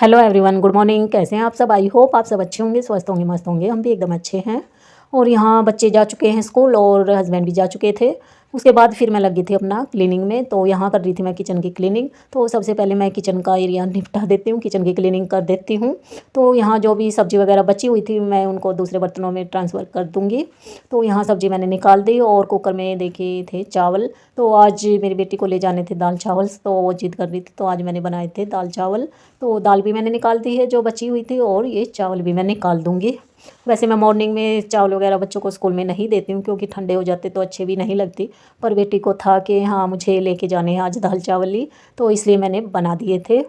Hello everyone, good morning. कैसे हैं आप सब? आई होप आप सब अच्छे होंगे, स्वस्थ होंगे, मस्त होंगे। हम भी एकदम अच्छे हैं। और यहाँ बच्चे जा चुके हैं स्कूल और हस्बैंड भी जा चुके थे। उसके बाद फिर मैं लगी थी अपना क्लीनिंग में। तो यहाँ कर रही थी मैं किचन की क्लीनिंग। तो सबसे पहले मैं किचन का एरिया निपटा देती हूँ, किचन की क्लीनिंग कर देती हूँ। तो यहाँ जो भी सब्ज़ी वगैरह बची हुई थी मैं उनको दूसरे बर्तनों में ट्रांसफ़र कर दूँगी। तो यहाँ सब्ज़ी मैंने निकाल दी और कुकर में देखे थे चावल। तो आज मेरी बेटी को ले जाने थे दाल चावल, तो वो जिद कर रही थी, तो आज मैंने बनाए थे दाल चावल। तो दाल भी मैंने निकाल दी है जो बची हुई थी, और ये चावल भी मैं निकाल दूँगी। वैसे मैं मॉर्निंग में चावल वगैरह बच्चों को स्कूल में नहीं देती हूँ, क्योंकि ठंडे हो जाते तो अच्छे भी नहीं लगती। पर बेटी को था कि हाँ मुझे लेके जाने हैं आज दाल चावल ही, तो इसलिए मैंने बना दिए थे।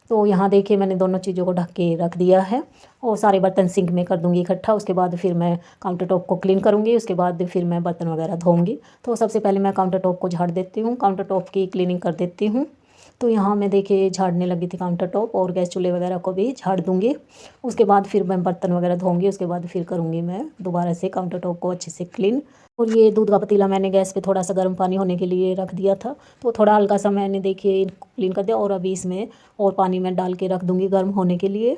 तो यहाँ देखिए मैंने दोनों चीज़ों को ढक के रख दिया है। और सारे बर्तन सिंक में कर दूँगी इकट्ठा। उसके बाद फिर मैं काउंटर टॉप को क्लीन करूँगी। उसके बाद फिर मैं बर्तन वगैरह धोऊँगी। तो सबसे पहले मैं काउंटर टॉप को झाड़ देती हूँ, काउंटर टॉप की क्लीनिंग कर देती हूँ। तो यहाँ मैं देखिए झाड़ने लगी थी काउंटर टॉप, और गैस चूल्हे वगैरह को भी झाड़ दूँगी। उसके बाद फिर मैं बर्तन वगैरह धोऊँगी। उसके बाद फिर करूँगी मैं दोबारा से काउंटर टॉप को अच्छे से क्लीन। और ये दूध का पतीला मैंने गैस पे थोड़ा सा गर्म पानी होने के लिए रख दिया था। तो थोड़ा हल्का सा मैंने देखिए क्लीन कर दिया, और अभी इसमें और पानी में डाल के रख दूँगी गर्म होने के लिए।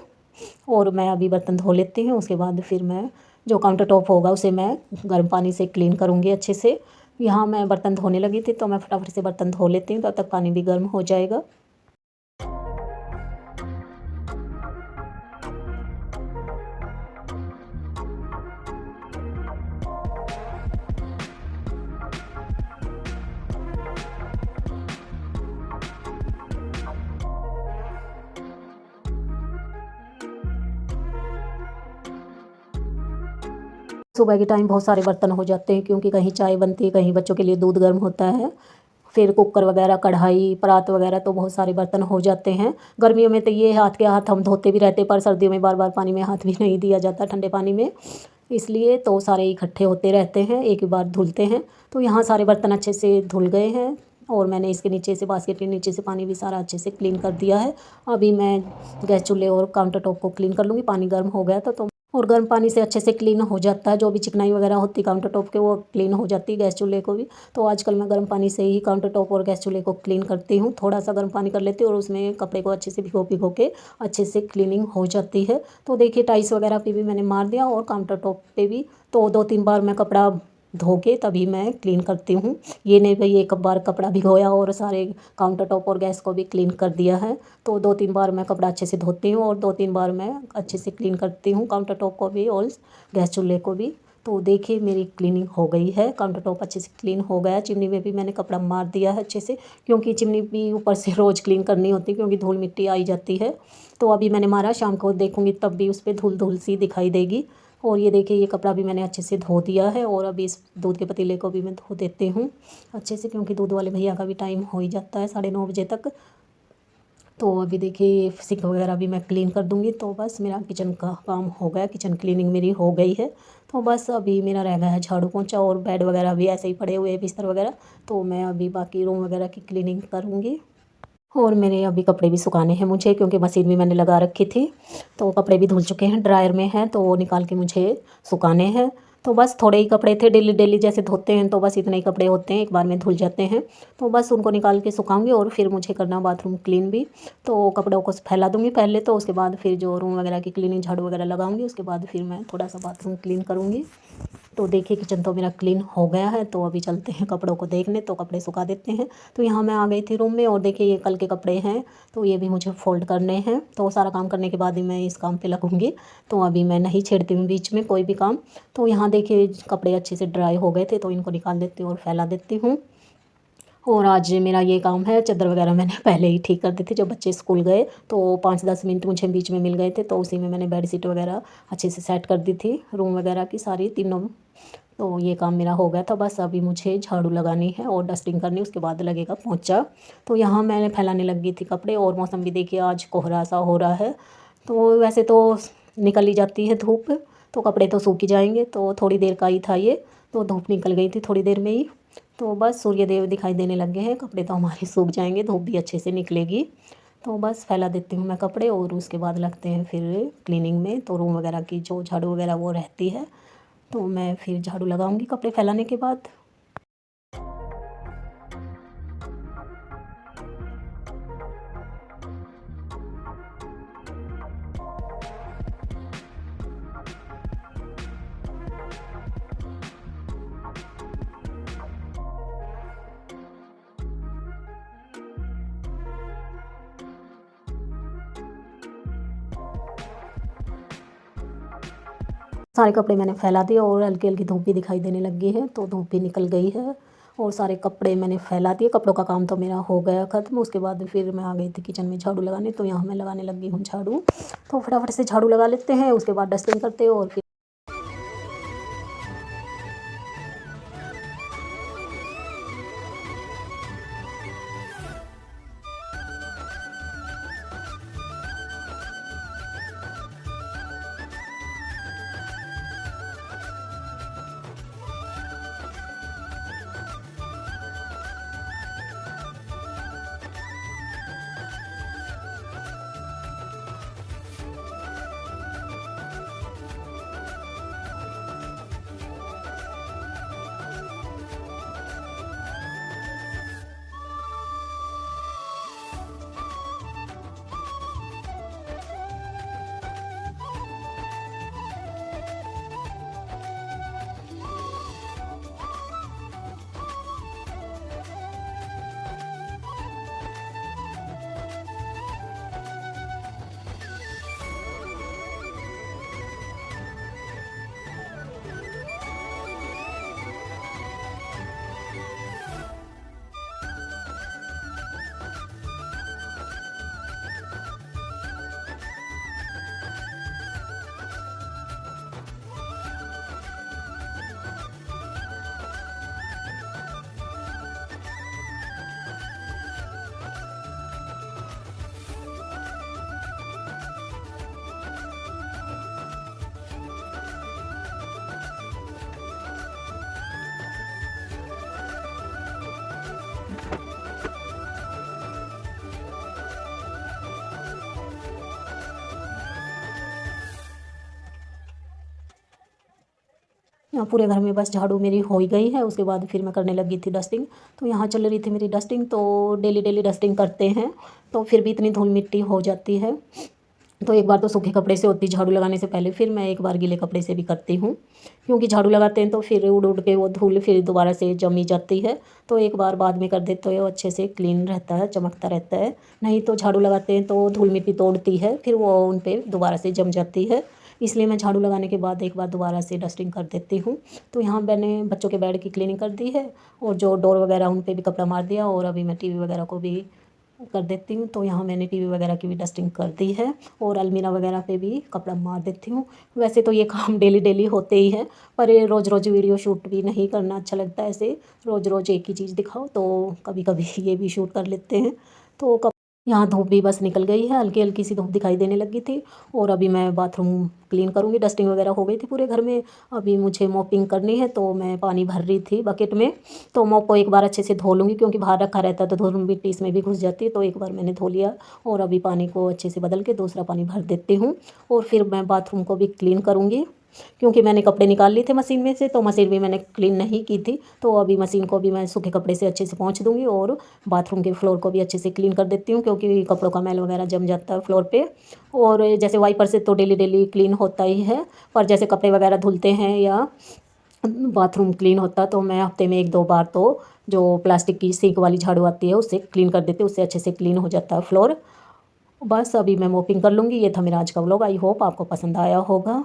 और मैं अभी बर्तन धो लेती हूँ। उसके बाद फिर मैं जो काउंटर टॉप होगा उसे मैं गर्म पानी से क्लीन करूँगी अच्छे से। यहाँ मैं बर्तन धोने लगी थी, तो मैं फटाफट से बर्तन धो लेती हूँ, तब तक पानी भी गर्म हो जाएगा। सुबह के टाइम बहुत सारे बर्तन हो जाते हैं, क्योंकि कहीं चाय बनती है, कहीं बच्चों के लिए दूध गर्म होता है। फिर कुकर वगैरह, कढ़ाई, परात वगैरह, तो बहुत सारे बर्तन हो जाते हैं। गर्मियों में तो ये हाथ के हाथ हम धोते भी रहते हैं, पर सर्दियों में बार बार पानी में हाथ भी नहीं दिया जाता, ठंडे पानी में। इसलिए तो सारे इकट्ठे होते रहते हैं, एक ही बार धुलते हैं। तो यहाँ सारे बर्तन अच्छे से धुल गए हैं। और मैंने इसके नीचे से, बास्केट के नीचे से पानी भी सारा अच्छे से क्लीन कर दिया है। अभी मैं गैस चूल्हे और काउंटर टॉप को क्लीन कर लूँगी। पानी गर्म हो गया था, तो और गर्म पानी से अच्छे से क्लीन हो जाता है। जो भी चिकनाई वगैरह होती है काउंटर टॉप के, वो क्लीन हो जाती है, गैस चूल्हे को भी। तो आजकल मैं गर्म पानी से ही काउंटर टॉप और गैस चूल्हे को क्लीन करती हूँ। थोड़ा सा गर्म पानी कर लेती हूँ और उसमें कपड़े को अच्छे से भिगो भिगो के अच्छे से क्लीनिंग हो जाती है। तो देखिए टाइल्स वगैरह पे भी मैंने मार दिया, और काउंटर टॉप पे भी। तो 2-3 बार मैं कपड़ा धो के तभी मैं क्लीन करती हूँ। ये नहीं भाई एक बार कपड़ा भिगोया और सारे काउंटर टॉप और गैस को भी क्लीन कर दिया है। तो 2-3 बार मैं कपड़ा अच्छे से धोती हूँ, और 2-3 बार मैं अच्छे से क्लीन करती हूँ काउंटर टॉप को भी और गैस चूल्हे को भी। तो देखिए मेरी क्लीनिंग हो गई है, काउंटर टॉप अच्छे से क्लीन हो गया। चिमनी में भी मैंने कपड़ा मार दिया है अच्छे से, क्योंकि चिमनी भी ऊपर से रोज़ क्लीन करनी होती है, क्योंकि धूल मिट्टी आई जाती है। तो अभी मैंने मारा, शाम को देखूँगी तब भी उस पर धूल धूल सी दिखाई देगी। और ये देखिए ये कपड़ा भी मैंने अच्छे से धो दिया है, और अभी इस दूध के पतीले को भी मैं धो देती हूँ अच्छे से, क्योंकि दूध वाले भैया का भी टाइम हो ही जाता है 9:30 बजे तक। तो अभी देखिए सिंक वगैरह भी मैं क्लीन कर दूँगी। तो बस मेरा किचन का काम हो गया, किचन क्लीनिंग मेरी हो गई है। तो बस अभी मेरा रह गया है झाड़ू पोंछा, और बेड वगैरह भी ऐसे ही पड़े हुए हैं, बिस्तर वगैरह। तो मैं अभी बाकी रूम वगैरह की क्लीनिंग करूँगी। और मेरे अभी कपड़े भी सुखाने हैं मुझे, क्योंकि मशीन भी मैंने लगा रखी थी। तो कपड़े भी धुल चुके हैं, ड्रायर में हैं, तो वो निकाल के मुझे सुखाने हैं। तो बस थोड़े ही कपड़े थे, डेली डेली जैसे धोते हैं, तो बस इतने ही कपड़े होते हैं, एक बार में धुल जाते हैं। तो बस उनको निकाल के सुखाऊंगी, और फिर मुझे करना बाथरूम क्लीन भी। तो कपड़ों को फैला दूँगी पहले, तो उसके बाद फिर जो रूम वगैरह की क्लीनिंग, झाड़ू वगैरह लगाऊंगी, उसके बाद फिर मैं थोड़ा सा बाथरूम क्लीन करूँगी। तो देखिए किचन तो मेरा क्लीन हो गया है। तो अभी चलते हैं कपड़ों को देखने, तो कपड़े सुखा देते हैं। तो यहाँ मैं आ गई थी रूम में, और देखिए ये कल के कपड़े हैं, तो ये भी मुझे फ़ोल्ड करने हैं। तो सारा काम करने के बाद ही मैं इस काम पे लगूंगी। तो अभी मैं नहीं छेड़ती हूँ बीच में कोई भी काम। तो यहाँ देखिए कपड़े अच्छे से ड्राई हो गए थे, तो इनको निकाल देती हूँ और फैला देती हूँ। और आज मेरा ये काम है, चादर वगैरह मैंने पहले ही ठीक कर दी थी। जब बच्चे स्कूल गए तो 5-10 मिनट मुझे बीच में मिल गए थे, तो उसी में मैंने बेड शीट वगैरह अच्छे से सेट कर दी थी, रूम वगैरह की सारी तीनों। तो ये काम मेरा हो गया था। बस अभी मुझे झाड़ू लगानी है और डस्टिंग करनी, उसके बाद लगेगा पोंछा। तो यहाँ मैंने फैलाने लगी थी कपड़े, और मौसम भी देखिए आज कोहरा सा हो रहा है। तो वैसे तो निकल ही जाती है धूप, तो कपड़े तो सूख ही जाएंगे। तो थोड़ी देर का ही था ये, तो धूप निकल गई थी थोड़ी देर में ही। तो बस सूर्य देव दिखाई देने लगे हैं, कपड़े तो हमारे सूख जाएंगे, धूप भी अच्छे से निकलेगी। तो बस फैला देती हूँ मैं कपड़े, और उसके बाद लगते हैं फिर क्लीनिंग में। तो रूम वगैरह की जो झाड़ू वगैरह वो रहती है, तो मैं फिर झाड़ू लगाऊंगी कपड़े फैलाने के बाद। सारे कपड़े मैंने फैला दिए और हल्की हल्की धूप भी दिखाई देने लगी है, तो धूप भी निकल गई है और सारे कपड़े मैंने फैला दिए। कपड़ों का काम तो मेरा हो गया ख़त्म। उसके बाद फिर मैं आ गई थी किचन में झाड़ू लगाने, तो यहाँ मैं लगाने लगी हूँ झाड़ू। तो फटाफट से झाड़ू लगा लेते हैं, उसके बाद डस्टिंग करते हैं और फिर यहाँ पूरे घर में बस झाड़ू मेरी हो ही गई है। उसके बाद फिर मैं करने लगी थी डस्टिंग। तो यहाँ चल रही थी मेरी डस्टिंग। तो डेली डेली डस्टिंग करते हैं तो फिर भी इतनी धूल मिट्टी हो जाती है। तो एक बार तो सूखे कपड़े से होती झाड़ू लगाने से पहले, फिर मैं एक बार गीले कपड़े से भी करती हूँ, क्योंकि झाड़ू लगाते हैं तो फिर उड़ उड़ के वो धूल फिर दोबारा से जमी जाती है। तो एक बार बाद में कर देते हो अच्छे से क्लीन रहता है, चमकता रहता है। नहीं तो झाड़ू लगाते हैं तो धूल मिट्टी तोड़ती है, फिर वो उन पर दोबारा से जम जाती है। इसलिए मैं झाड़ू लगाने के बाद एक बार दोबारा से डस्टिंग कर देती हूँ। तो यहाँ मैंने बच्चों के बेड की क्लीनिंग कर दी है और जो डोर वगैरह उन पर भी कपड़ा मार दिया, और अभी मैं टीवी वगैरह को भी कर देती हूँ। तो यहाँ मैंने टीवी वगैरह की भी डस्टिंग कर दी है और अलमीरा वगैरह पे भी कपड़ा मार देती हूँ। वैसे तो ये काम डेली डेली होते ही है, पर ये रोज़ रोज़ वीडियो शूट भी नहीं करना अच्छा लगता है। ऐसे रोज़ रोज़ एक ही चीज़ दिखाओ, तो कभी कभी ये भी शूट कर लेते हैं। तो यहाँ धूप भी बस निकल गई है, हल्की हल्की सी धूप दिखाई देने लगी थी। और अभी मैं बाथरूम क्लीन करूँगी। डस्टिंग वगैरह हो गई थी पूरे घर में। अभी मुझे मॉपिंग करनी है, तो मैं पानी भर रही थी बकेट में। तो मॉप को एक बार अच्छे से धो लूँगी, क्योंकि बाहर रखा रहता है तो धूल मिट्टी इसमें भी घुस जाती है। तो एक बार मैंने धो लिया और अभी पानी को अच्छे से बदल के दूसरा पानी भर देती हूँ। और फिर मैं बाथरूम को भी क्लीन करूँगी, क्योंकि मैंने कपड़े निकाल लिए थे मशीन में से, तो मशीन भी मैंने क्लीन नहीं की थी। तो अभी मशीन को भी मैं सूखे कपड़े से अच्छे से पोंछ दूँगी और बाथरूम के फ्लोर को भी अच्छे से क्लीन कर देती हूँ, क्योंकि कपड़ों का मैल वगैरह जम जाता है फ्लोर पे। और जैसे वाइपर से तो डेली डेली क्लीन होता ही है, पर जैसे कपड़े वगैरह धुलते हैं या बाथरूम क्लीन होता, तो मैं हफ्ते में 1-2 बार तो जो प्लास्टिक की सिंक वाली झाड़ू आती है उससे क्लीन कर देती हूँ। उससे अच्छे से क्लीन हो जाता है फ्लोर। बस अभी मैं मोपिंग कर लूँगी। ये था मेरा आज का व्लॉग। आई होप आपको पसंद आया होगा।